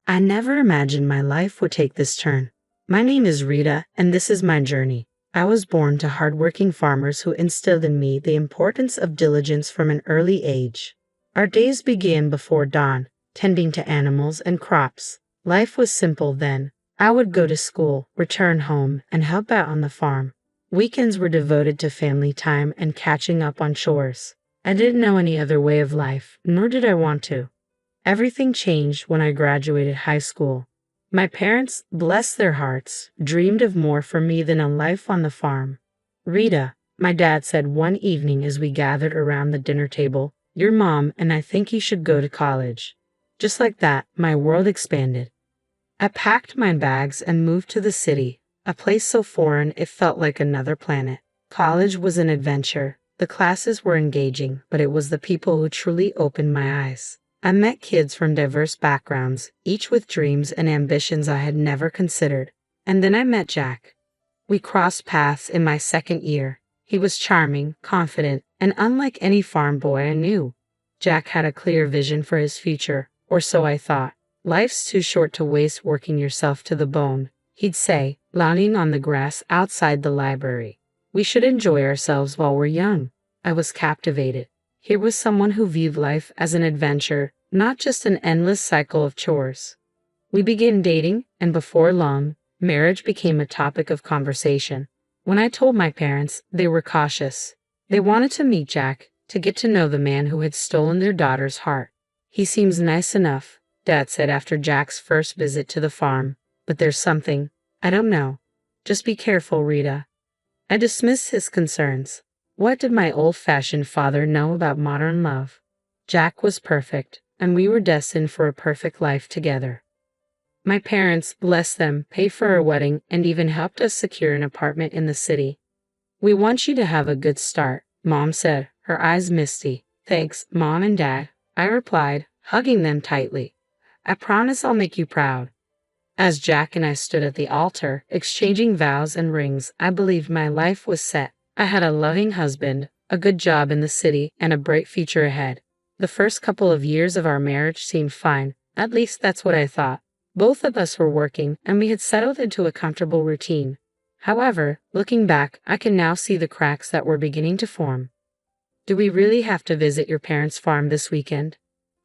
I never imagined my life would take this turn. My name is Rita, and this is my journey. I was born to hardworking farmers who instilled in me the importance of diligence from an early age. Our days began before dawn, tending to animals and crops. Life was simple then. I would go to school, return home, and help out on the farm. Weekends were devoted to family time and catching up on chores. I didn't know any other way of life, nor did I want to. Everything changed when I graduated high school. My parents, bless their hearts, dreamed of more for me than a life on the farm. Rita, my dad said one evening as we gathered around the dinner table, your mom and I think you should go to college. Just like that, my world expanded. I packed my bags and moved to the city, a place so foreign it felt like another planet. College was an adventure. The classes were engaging, but it was the people who truly opened my eyes. I met kids from diverse backgrounds, each with dreams and ambitions I had never considered. And then I met Jack. We crossed paths in my second year. He was charming, confident, and unlike any farm boy I knew. Jack had a clear vision for his future, or so I thought. Life's too short to waste working yourself to the bone, he'd say, lounging on the grass outside the library. We should enjoy ourselves while we're young. I was captivated. Here was someone who viewed life as an adventure, not just an endless cycle of chores. We began dating, and before long, marriage became a topic of conversation. When I told my parents, they were cautious. They wanted to meet Jack, to get to know the man who had stolen their daughter's heart. He seems nice enough, Dad said after Jack's first visit to the farm, but there's something, I don't know. Just be careful, Rita. I dismissed his concerns. What did my old-fashioned father know about modern love? Jack was perfect, and we were destined for a perfect life together. My parents, bless them, paid for our wedding and even helped us secure an apartment in the city. We want you to have a good start, Mom said, her eyes misty. Thanks, Mom and Dad, I replied, hugging them tightly. I promise I'll make you proud. As Jack and I stood at the altar, exchanging vows and rings, I believed my life was set. I had a loving husband, a good job in the city, and a bright future ahead. The first couple of years of our marriage seemed fine, at least that's what I thought. Both of us were working, and we had settled into a comfortable routine. However, looking back, I can now see the cracks that were beginning to form. Do we really have to visit your parents' farm this weekend?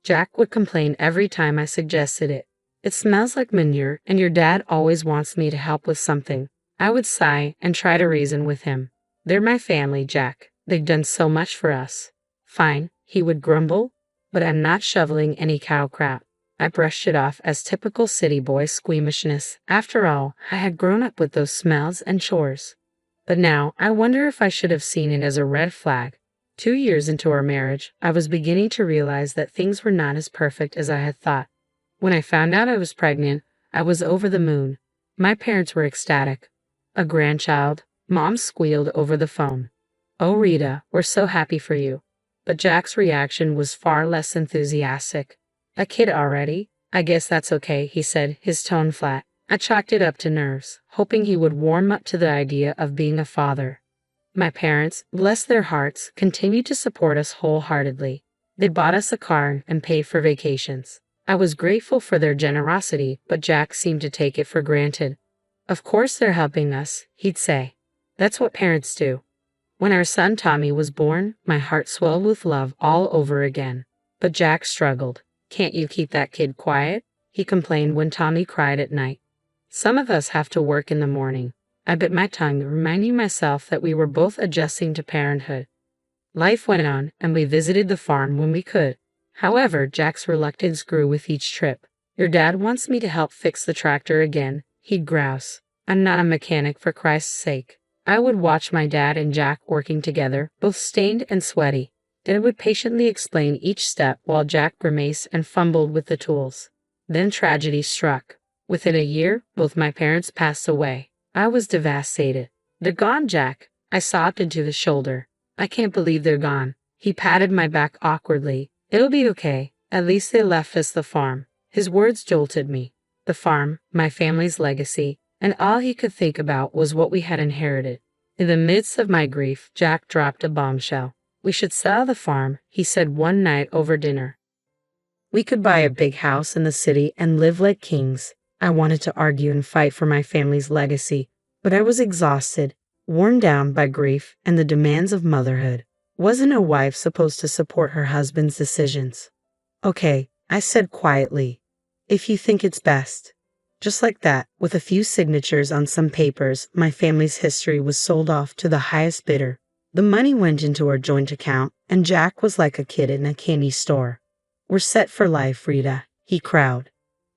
Jack would complain every time I suggested it. It smells like manure, and your dad always wants me to help with something. I would sigh and try to reason with him. They're my family, Jack. They've done so much for us. Fine, he would grumble, but I'm not shoveling any cow crap. I brushed it off as typical city boy squeamishness. After all, I had grown up with those smells and chores. But now, I wonder if I should have seen it as a red flag. 2 years into our marriage, I was beginning to realize that things were not as perfect as I had thought. When I found out I was pregnant, I was over the moon. My parents were ecstatic. A grandchild, Mom squealed over the phone. Oh, Rita, we're so happy for you. But Jack's reaction was far less enthusiastic. A kid already? I guess that's okay, he said, his tone flat. I chalked it up to nerves, hoping he would warm up to the idea of being a father. My parents, bless their hearts, continued to support us wholeheartedly. They bought us a car and paid for vacations. I was grateful for their generosity, but Jack seemed to take it for granted. Of course they're helping us, he'd say. That's what parents do. When our son Tommy was born, my heart swelled with love all over again. But Jack struggled. Can't you keep that kid quiet? He complained when Tommy cried at night. Some of us have to work in the morning. I bit my tongue, reminding myself that we were both adjusting to parenthood. Life went on, and we visited the farm when we could. However, Jack's reluctance grew with each trip. Your dad wants me to help fix the tractor again, he'd grouse. I'm not a mechanic, for Christ's sake. I would watch my dad and Jack working together, both stained and sweaty. Dad would patiently explain each step while Jack grimaced and fumbled with the tools. Then tragedy struck. Within a year, both my parents passed away. I was devastated. They're gone, Jack. I sobbed into his shoulder. I can't believe they're gone. He patted my back awkwardly. It'll be okay. At least they left us the farm. His words jolted me. The farm, my family's legacy, and all he could think about was what we had inherited. In the midst of my grief, Jack dropped a bombshell. We should sell the farm, he said one night over dinner. We could buy a big house in the city and live like kings. I wanted to argue and fight for my family's legacy, but I was exhausted, worn down by grief and the demands of motherhood. Wasn't a wife supposed to support her husband's decisions? Okay, I said quietly. If you think it's best. Just like that, with a few signatures on some papers, my family's history was sold off to the highest bidder. The money went into our joint account, and Jack was like a kid in a candy store. We're set for life, Rita, he crowed.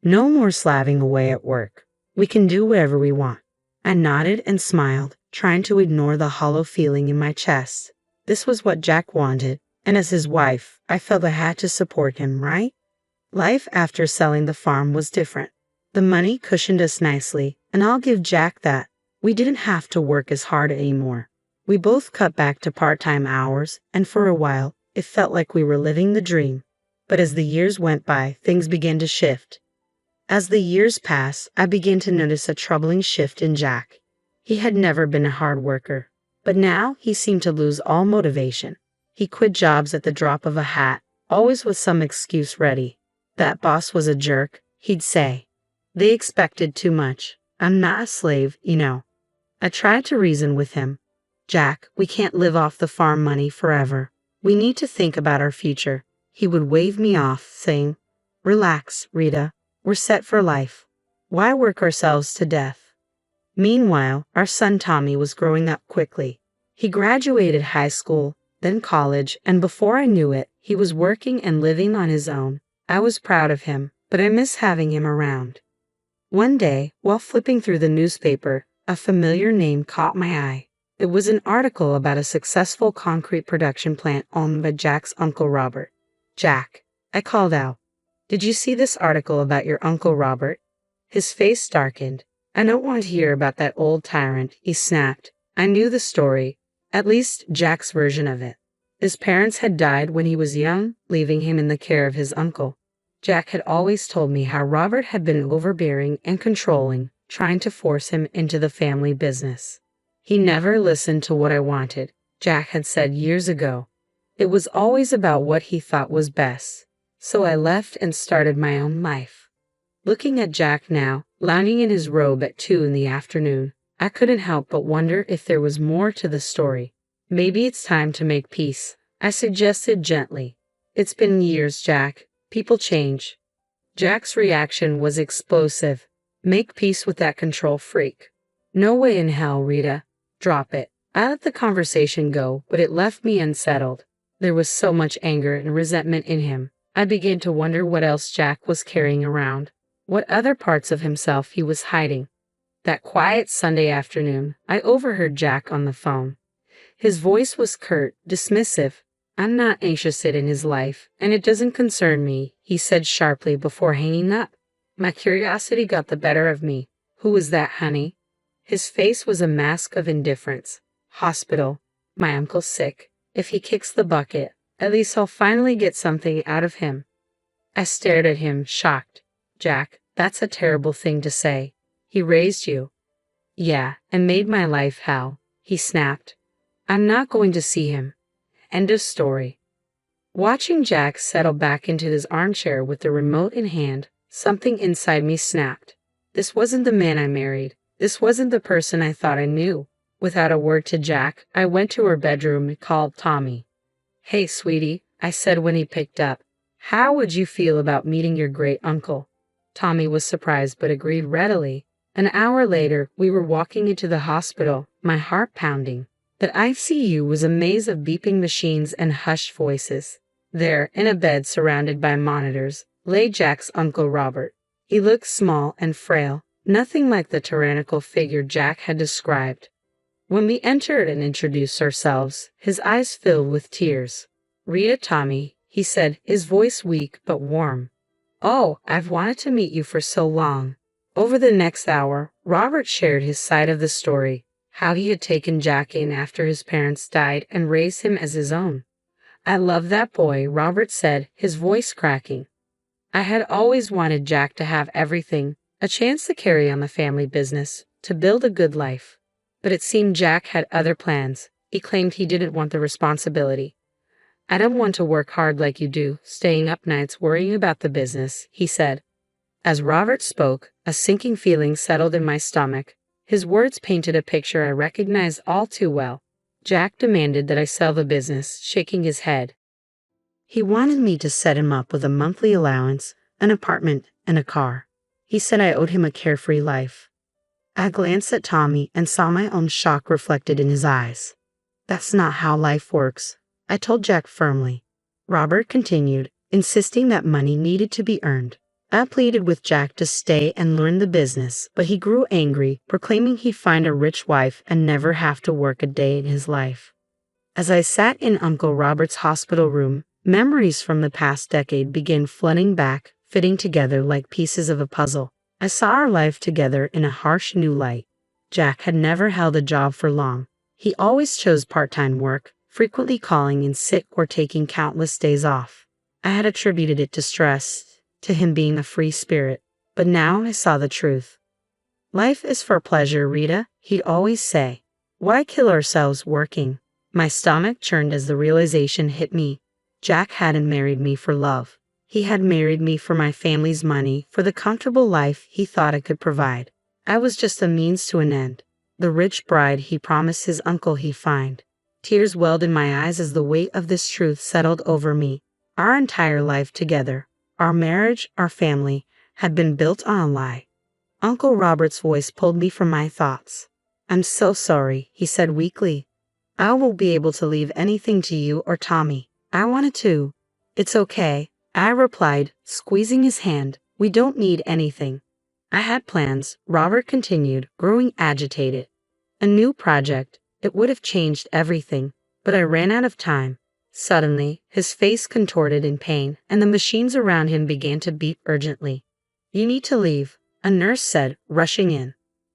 No more slaving away at work. We can do whatever we want. I nodded and smiled, trying to ignore the hollow feeling in my chest. This was what Jack wanted, and as his wife, I felt I had to support him, right? Life after selling the farm was different. The money cushioned us nicely, and I'll give Jack that. We didn't have to work as hard anymore. We both cut back to part-time hours, and for a while, it felt like we were living the dream. But as the years went by, things began to shift. As the years passed, I began to notice a troubling shift in Jack. He had never been a hard worker, but now he seemed to lose all motivation. He quit jobs at the drop of a hat, always with some excuse ready. That boss was a jerk, he'd say. They expected too much. I'm not a slave, you know. I tried to reason with him. Jack, we can't live off the farm money forever. We need to think about our future. He would wave me off, saying, Relax, Rita. We're set for life. Why work ourselves to death? Meanwhile, our son Tommy was growing up quickly. He graduated high school, then college, and before I knew it, he was working and living on his own. I was proud of him, but I miss having him around. One day, while flipping through the newspaper, a familiar name caught my eye. It was an article about a successful concrete production plant owned by Jack's Uncle Robert. Jack, I called out. Did you see this article about your Uncle Robert? His face darkened. I don't want to hear about that old tyrant, he snapped. I knew the story, at least Jack's version of it. His parents had died when he was young, leaving him in the care of his uncle. Jack had always told me how Robert had been overbearing and controlling, trying to force him into the family business. He never listened to what I wanted, Jack had said years ago. It was always about what he thought was best. So I left and started my own life. Looking at Jack now, lounging in his robe at 2 in the afternoon, I couldn't help but wonder if there was more to the story. Maybe it's time to make peace, I suggested gently. It's been years, Jack. People change. Jack's reaction was explosive. Make peace with that control freak. No way in hell, Rita. Drop it. I let the conversation go, but it left me unsettled. There was so much anger and resentment in him. I began to wonder what else Jack was carrying around, what other parts of himself he was hiding. That quiet Sunday afternoon, I overheard Jack on the phone. His voice was curt, dismissive. I'm not interested in his life, and it doesn't concern me, he said sharply before hanging up. My curiosity got the better of me. Who was that, honey? His face was a mask of indifference. Hospital. My uncle's sick. If he kicks the bucket, at least I'll finally get something out of him. I stared at him, shocked. Jack, that's a terrible thing to say. He raised you. Yeah, and made my life hell, he snapped. I'm not going to see him. End of story. Watching Jack settle back into his armchair with the remote in hand, something inside me snapped. This wasn't the man I married. This wasn't the person I thought I knew. Without a word to Jack, I went to her bedroom and called Tommy. Hey, sweetie, I said when he picked up. How would you feel about meeting your great-uncle? Tommy was surprised but agreed readily. An hour later, we were walking into the hospital, my heart pounding. The ICU was a maze of beeping machines and hushed voices. There, in a bed surrounded by monitors, lay Jack's Uncle Robert. He looked small and frail, nothing like the tyrannical figure Jack had described. When we entered and introduced ourselves, his eyes filled with tears. Rita, Tommy, he said, his voice weak but warm. Oh, I've wanted to meet you for so long. Over the next hour, Robert shared his side of the story, how he had taken Jack in after his parents died and raised him as his own. I love that boy, Robert said, his voice cracking. I had always wanted Jack to have everything, a chance to carry on the family business, to build a good life. But it seemed Jack had other plans. He claimed he didn't want the responsibility. I don't want to work hard like you do, staying up nights worrying about the business, he said. As Robert spoke, a sinking feeling settled in my stomach. His words painted a picture I recognized all too well. Jack demanded that I sell the business, shaking his head. He wanted me to set him up with a monthly allowance, an apartment, and a car. He said I owed him a carefree life. I glanced at Tommy and saw my own shock reflected in his eyes. That's not how life works, I told Jack firmly. Robert continued, insisting that money needed to be earned. I pleaded with Jack to stay and learn the business, but he grew angry, proclaiming he'd find a rich wife and never have to work a day in his life. As I sat in Uncle Robert's hospital room, memories from the past decade began flooding back, fitting together like pieces of a puzzle. I saw our life together in a harsh new light. Jack had never held a job for long. He always chose part-time work, frequently calling in sick or taking countless days off. I had attributed it to stress, to him being a free spirit, but now I saw the truth. Life is for pleasure, Rita, he'd always say. Why kill ourselves working? My stomach churned as the realization hit me. Jack hadn't married me for love. He had married me for my family's money, for the comfortable life he thought I could provide. I was just a means to an end. The rich bride he promised his uncle he'd find. Tears welled in my eyes as the weight of this truth settled over me. Our entire life together, our marriage, our family, had been built on a lie. Uncle Robert's voice pulled me from my thoughts. I'm so sorry, he said weakly. I won't be able to leave anything to you or Tommy. I wanted to. It's okay, I replied, squeezing his hand. We don't need anything. I had plans, Robert continued, growing agitated. A new project. It would have changed everything, but I ran out of time. Suddenly, his face contorted in pain, and the machines around him began to beep urgently. You need to leave, a nurse said, rushing in.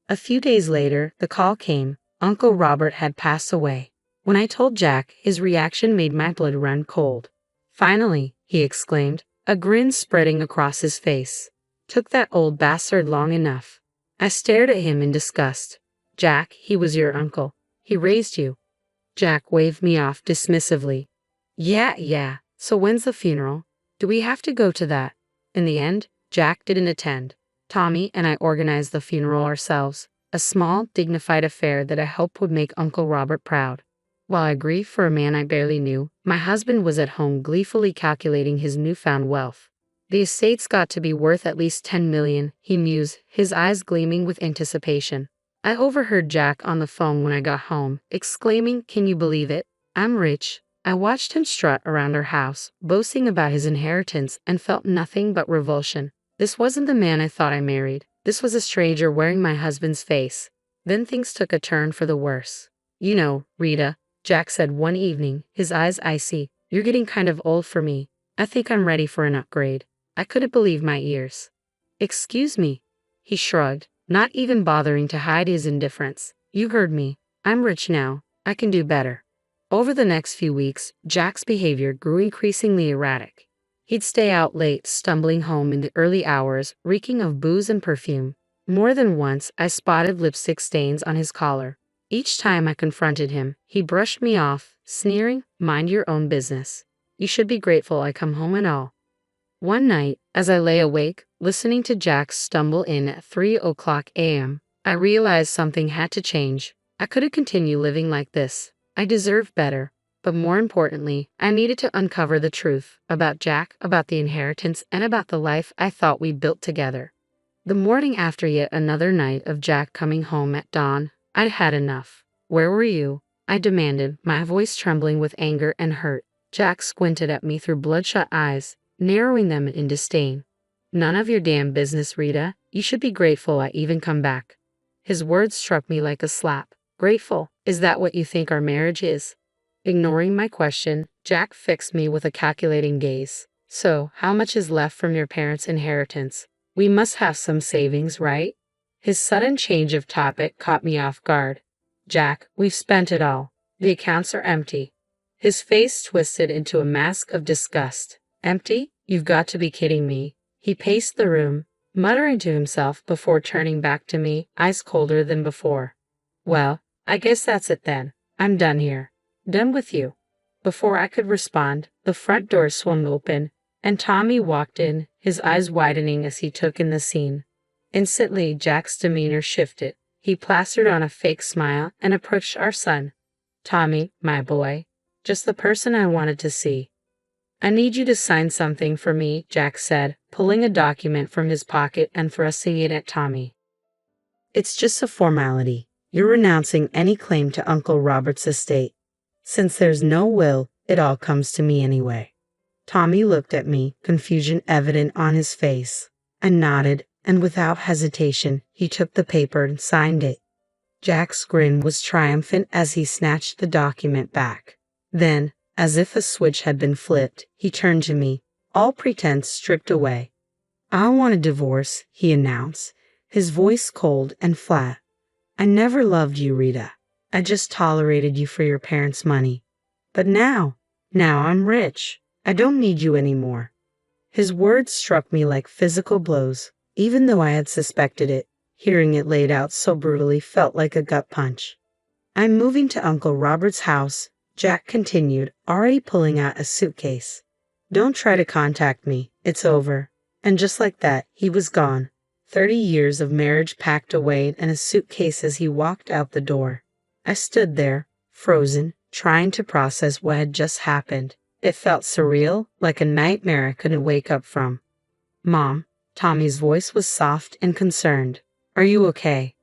A few days later, the call came. Uncle Robert had passed away. When I told Jack, his reaction made my blood run cold. Finally, he exclaimed, a grin spreading across his face. Took that old bastard long enough. I stared at him in disgust. Jack, he was your uncle. He raised you. Jack waved me off dismissively. Yeah, so when's the funeral? Do we have to go to that? In the end, Jack didn't attend. Tommy and I organized the funeral ourselves, a small, dignified affair that I hoped would make Uncle Robert proud. While I grieved for a man I barely knew, my husband was at home gleefully calculating his newfound wealth. The estate's got to be worth at least $10 million, he mused, his eyes gleaming with anticipation. I overheard Jack on the phone when I got home, exclaiming, can you believe it? I'm rich. I watched him strut around our house, boasting about his inheritance, and felt nothing but revulsion. This wasn't the man I thought I married. This was a stranger wearing my husband's face. Then things took a turn for the worse. You know, Rita, Jack said one evening, his eyes icy, you're getting kind of old for me. I think I'm ready for an upgrade. I couldn't believe my ears. Excuse me. He shrugged, not even bothering to hide his indifference. You heard me. I'm rich now. I can do better. Over the next few weeks, Jack's behavior grew increasingly erratic. He'd stay out late, stumbling home in the early hours, reeking of booze and perfume. More than once, I spotted lipstick stains on his collar. Each time I confronted him, he brushed me off, sneering, mind your own business. You should be grateful I come home and all. One night, as I lay awake, listening to Jack stumble in at 3:00 a.m., I realized something had to change. I couldn't continue living like this. I deserved better. But more importantly, I needed to uncover the truth about Jack, about the inheritance, and about the life I thought we built together. The morning after yet another night of Jack coming home at dawn, I'd had enough. Where were you? I demanded, my voice trembling with anger and hurt. Jack squinted at me through bloodshot eyes, narrowing them in disdain. None of your damn business, Rita. You should be grateful I even come back. His words struck me like a slap. Grateful? Is that what you think our marriage is? Ignoring my question, Jack fixed me with a calculating gaze. So, how much is left from your parents' inheritance? We must have some savings, right? His sudden change of topic caught me off guard. Jack, we've spent it all. The accounts are empty. His face twisted into a mask of disgust. Empty? You've got to be kidding me. He paced the room, muttering to himself before turning back to me, eyes colder than before. Well, I guess that's it then. I'm done here. Done with you. Before I could respond, the front door swung open, and Tommy walked in, his eyes widening as he took in the scene. Instantly, Jack's demeanor shifted. He plastered on a fake smile and approached our son. "Tommy, my boy, just the person I wanted to see." "I need you to sign something for me," Jack said, pulling a document from his pocket and thrusting it at Tommy. "It's just a formality. You're renouncing any claim to Uncle Robert's estate. Since there's no will, it all comes to me anyway." Tommy looked at me, confusion evident on his face. I nodded, and without hesitation, he took the paper and signed it. Jack's grin was triumphant as he snatched the document back. Then, as if a switch had been flipped, he turned to me, all pretense stripped away. "I want a divorce," he announced, his voice cold and flat. "I never loved you, Rita. I just tolerated you for your parents' money. But now I'm rich. I don't need you anymore." His words struck me like physical blows, even though I had suspected it. Hearing it laid out so brutally felt like a gut punch. "I'm moving to Uncle Robert's house," Jack continued, already pulling out a suitcase. "Don't try to contact me. It's over." And just like that, he was gone. 30 years of marriage packed away in a suitcase as he walked out the door. I stood there, frozen, trying to process what had just happened. It felt surreal, like a nightmare I couldn't wake up from. "Mom," Tommy's voice was soft and concerned. "Are you okay?"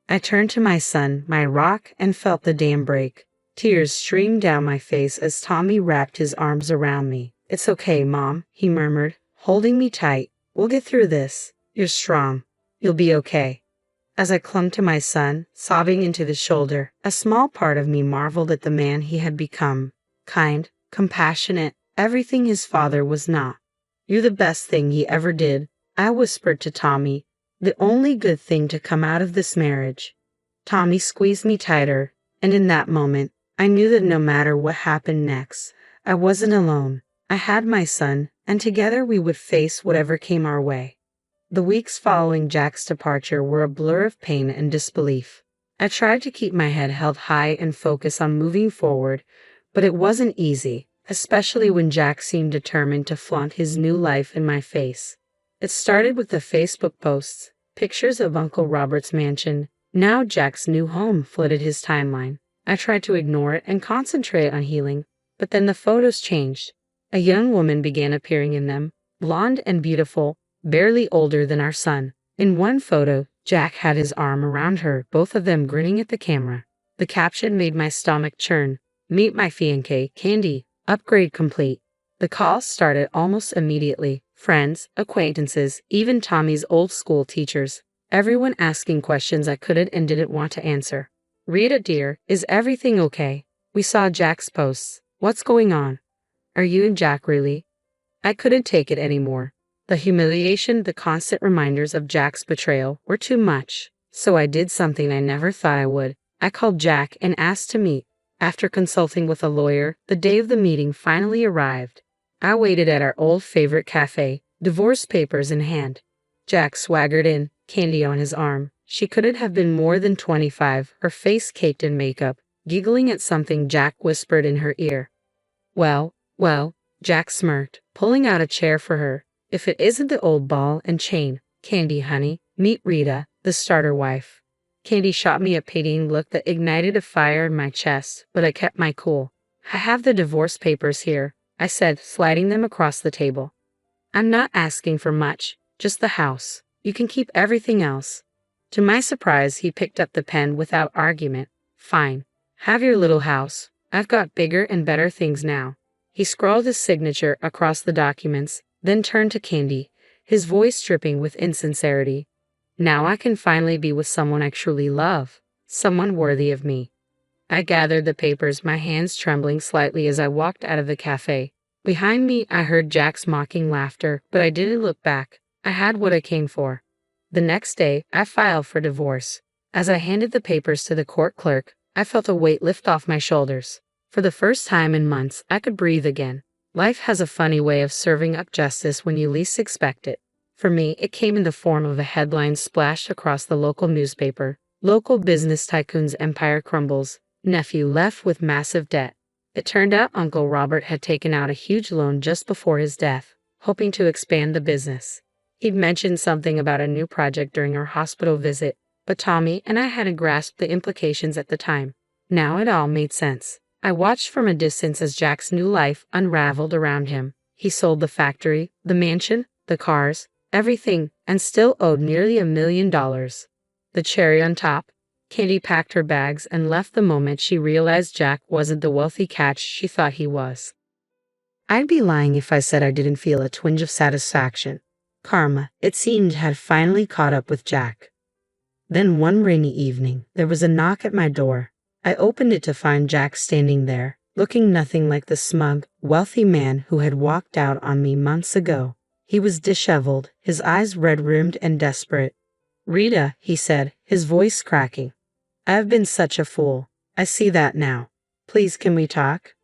I turned to my son, my rock, and felt the dam break. Tears streamed down my face as Tommy wrapped his arms around me. "It's okay, Mom," he murmured, holding me tight. "We'll get through this. You're strong. You'll be okay." As I clung to my son, sobbing into the shoulder, a small part of me marveled at the man he had become. Kind, compassionate, everything his father was not. "You're the best thing he ever did," I whispered to Tommy. "The only good thing to come out of this marriage." Tommy squeezed me tighter, and in that moment, I knew that no matter what happened next, I wasn't alone. I had my son, and together we would face whatever came our way. The weeks following Jack's departure were a blur of pain and disbelief. I tried to keep my head held high and focus on moving forward, but it wasn't easy, especially when Jack seemed determined to flaunt his new life in my face. It started with the Facebook posts, pictures of Uncle Robert's mansion. Now Jack's new home flooded his timeline. I tried to ignore it and concentrate on healing, but then the photos changed. A young woman began appearing in them, blonde and beautiful, barely older than our son. In one photo, Jack had his arm around her, both of them grinning at the camera. The caption made my stomach churn. "Meet my fiancé, Candy. Upgrade complete." The calls started almost immediately. Friends, acquaintances, even Tommy's old school teachers. Everyone asking questions I couldn't and didn't want to answer. "Rita dear, is everything okay? We saw Jack's posts. What's going on? Are you and Jack really?" I couldn't take it anymore. The humiliation, the constant reminders of Jack's betrayal were too much. So I did something I never thought I would. I called Jack and asked to meet. After consulting with a lawyer, the day of the meeting finally arrived. I waited at our old favorite cafe, divorce papers in hand. Jack swaggered in, candy on his arm. She couldn't have been more than 25, her face caked in makeup, giggling at something Jack whispered in her ear. Well, Jack smirked, pulling out a chair for her. "If it isn't the old ball and chain, Candy, honey, meet Rita, the starter wife." Candy shot me a pitying look that ignited a fire in my chest, but I kept my cool. "I have the divorce papers here," I said, sliding them across the table. "I'm not asking for much, just the house. You can keep everything else." To my surprise, he picked up the pen without argument. "Fine. Have your little house. I've got bigger and better things now." He scrawled his signature across the documents, then turned to Candy, his voice dripping with insincerity. "Now I can finally be with someone I truly love, someone worthy of me." I gathered the papers, my hands trembling slightly as I walked out of the cafe. Behind me, I heard Jack's mocking laughter, but I didn't look back. I had what I came for. The next day, I filed for divorce. As I handed the papers to the court clerk, I felt a weight lift off my shoulders. For the first time in months, I could breathe again. Life has a funny way of serving up justice when you least expect it. For me, it came in the form of a headline splashed across the local newspaper. "Local business tycoon's empire crumbles. Nephew left with massive debt." It turned out Uncle Robert had taken out a huge loan just before his death, hoping to expand the business. He'd mentioned something about a new project during our hospital visit, but Tommy and I hadn't grasped the implications at the time. Now it all made sense. I watched from a distance as Jack's new life unraveled around him. He sold the factory, the mansion, the cars, everything, and still owed nearly $1 million. The cherry on top, Candy packed her bags and left the moment she realized Jack wasn't the wealthy catch she thought he was. I'd be lying if I said I didn't feel a twinge of satisfaction. Karma, it seemed, had finally caught up with Jack. Then one rainy evening, there was a knock at my door. I opened it to find Jack standing there, looking nothing like the smug, wealthy man who had walked out on me months ago. He was disheveled, his eyes red-rimmed and desperate. "Rita," he said, his voice cracking. "I've been such a fool. I see that now. Please, can we talk?"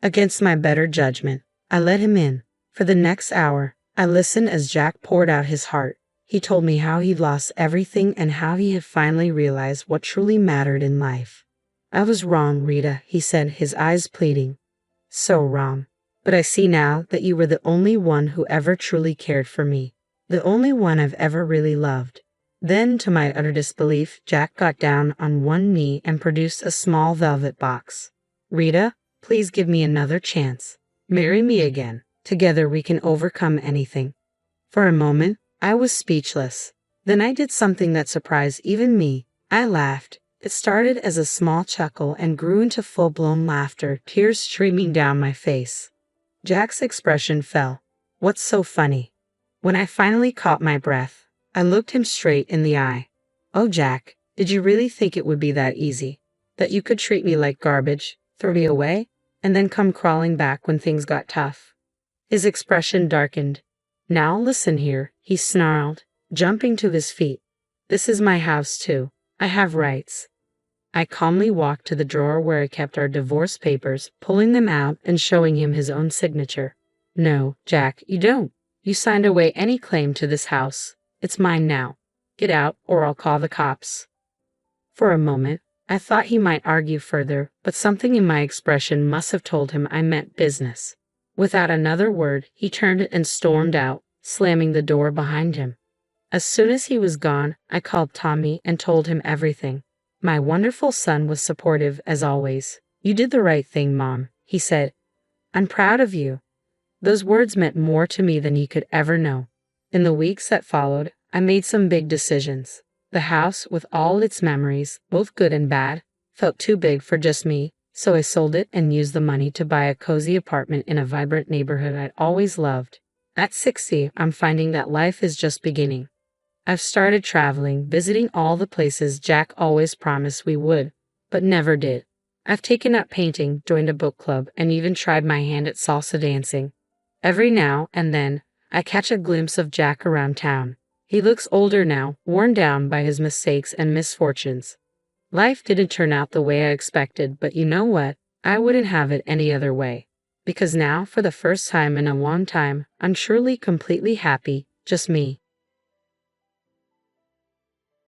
Against my better judgment, I let him in. For the next hour, I listened as Jack poured out his heart. He told me how he'd lost everything and how he had finally realized what truly mattered in life. "I was wrong, Rita," he said, his eyes pleading. "So wrong. But I see now that you were the only one who ever truly cared for me. The only one I've ever really loved." Then, to my utter disbelief, Jack got down on one knee and produced a small velvet box. "Rita, please give me another chance. Marry me again. Together we can overcome anything." For a moment, I was speechless. Then I did something that surprised even me. I laughed. It started as a small chuckle and grew into full-blown laughter, tears streaming down my face. Jack's expression fell. "What's so funny?" When I finally caught my breath, I looked him straight in the eye. "Oh, Jack, did you really think it would be that easy? That you could treat me like garbage, throw me away, and then come crawling back when things got tough?" His expression darkened. "Now listen here," he snarled, jumping to his feet. "This is my house too. I have rights." I calmly walked to the drawer where I kept our divorce papers, pulling them out and showing him his own signature. "No, Jack, you don't. You signed away any claim to this house. It's mine now. Get out, or I'll call the cops." For a moment, I thought he might argue further, but something in my expression must have told him I meant business. Without another word, he turned and stormed out, slamming the door behind him. As soon as he was gone, I called Tommy and told him everything. My wonderful son was supportive as always. "You did the right thing, Mom," he said. "I'm proud of you." Those words meant more to me than he could ever know. In the weeks that followed, I made some big decisions. The house, with all its memories, both good and bad, felt too big for just me, so I sold it and used the money to buy a cozy apartment in a vibrant neighborhood I'd always loved. At 60, I'm finding that life is just beginning. I've started traveling, visiting all the places Jack always promised we would, but never did. I've taken up painting, joined a book club, and even tried my hand at salsa dancing. Every now and then, I catch a glimpse of Jack around town. He looks older now, worn down by his mistakes and misfortunes. Life didn't turn out the way I expected, but you know what? I wouldn't have it any other way. Because now, for the first time in a long time, I'm truly completely happy, just me.